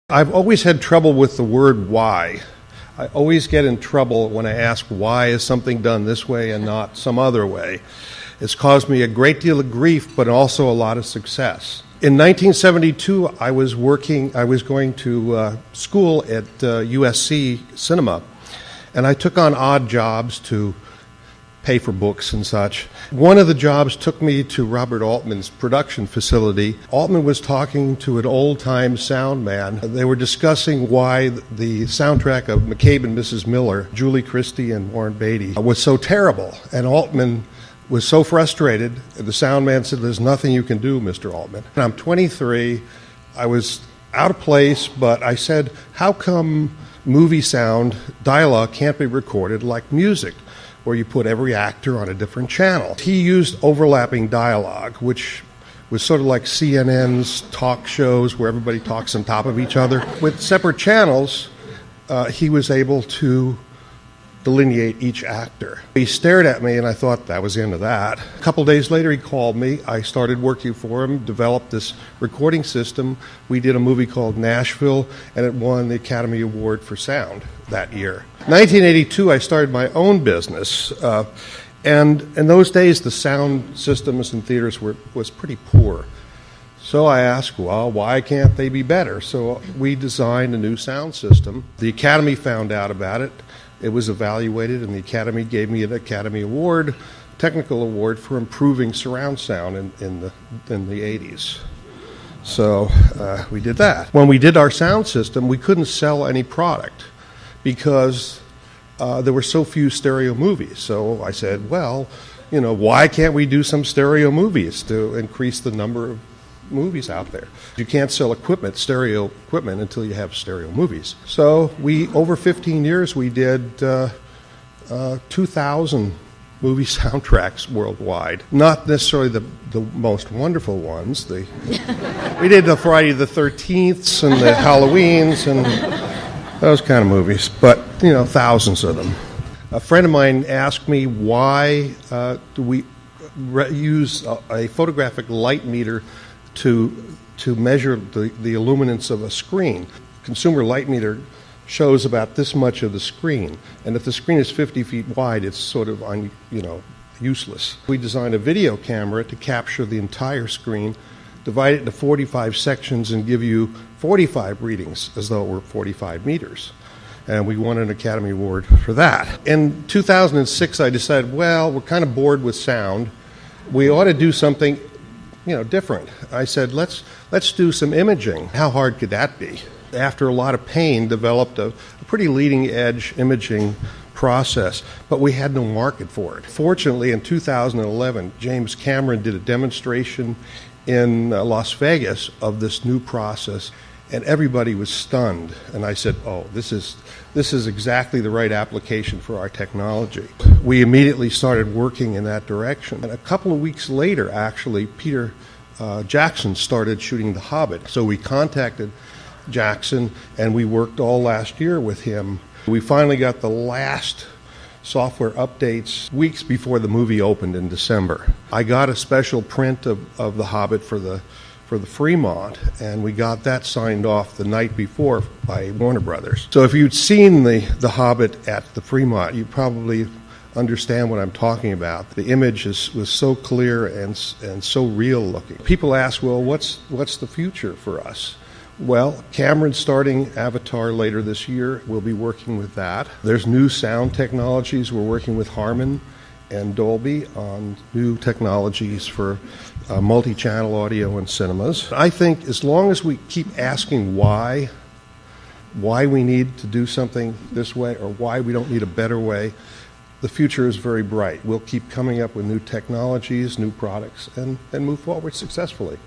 I've always had trouble with the word why. I always get in trouble when I ask why is something done this way and not some other way. It's caused me a great deal of grief, but also a lot of success. In 1972, I was going to school at USC Cinema, and I took on odd jobs to pay for books and such. One of the jobs took me to Robert Altman's production facility. Altman was talking to an old-time sound man. They were discussing why the soundtrack of McCabe and Mrs. Miller, Julie Christie and Warren Beatty, was so terrible. And Altman was so frustrated. The sound man said, "There's nothing you can do, Mr. Altman." And I'm 23. I was out of place, but I said, how come movie sound dialogue can't be recorded like music, where you put every actor on a different channel? He used overlapping dialogue, which was sort of like CNN's talk shows where everybody talks on top of each other. With separate channels, he was able to delineate each actor. He stared at me, and I thought that was the end of that. A couple days later, he called me. I started working for him, developed this recording system. We did a movie called Nashville, and it won the Academy Award for Sound that year. 1982, I started my own business, and in those days, the sound systems in theaters was pretty poor. So I asked, well, why can't they be better? So we designed a new sound system. The Academy found out about it. It was evaluated, and the Academy gave me an Academy Award, technical award, for improving surround sound in the 80s. So we did that. When we did our sound system, we couldn't sell any product because there were so few stereo movies. So I said, well, why can't we do some stereo movies to increase the number of movies out there? You can't sell stereo equipment, until you have stereo movies. So over 15 years, we did 2,000 movie soundtracks worldwide. Not necessarily the most wonderful ones. We did the Friday the 13th and the Halloweens and those kind of movies, but thousands of them. A friend of mine asked me, why do we use a photographic light meter to measure the illuminance of a screen? Consumer light meter shows about this much of the screen, and if the screen is 50 feet wide, it's sort of useless. We designed a video camera to capture the entire screen, divide it into 45 sections, and give you 45 readings as though it were 45 meters. And we won an Academy Award for that. In 2006, I decided, well, we're kind of bored with sound. We ought to do something different. I said, let's do some imaging. How hard could that be? After a lot of pain, developed a pretty leading-edge imaging process, but we had no market for it. Fortunately, in 2011, James Cameron did a demonstration in Las Vegas of this new process, and everybody was stunned. And I said, oh, this is exactly the right application for our technology. We immediately started working in that direction. And a couple of weeks later, actually, Peter Jackson started shooting The Hobbit. So we contacted Jackson, and we worked all last year with him. We finally got the last software updates weeks before the movie opened in December. I got a special print of The Hobbit for the Fremont, and we got that signed off the night before by Warner Brothers. So if you'd seen the Hobbit at the Fremont, you probably understand what I'm talking about. The image was so clear and so real looking. People ask, well, what's the future for us? Well, Cameron's starting Avatar later this year. We'll be working with that. There's new sound technologies. We're working with Harman and Dolby on new technologies for multi-channel audio in cinemas. I think as long as we keep asking why we need to do something this way or why we don't need a better way, the future is very bright. We'll keep coming up with new technologies, new products, and move forward successfully.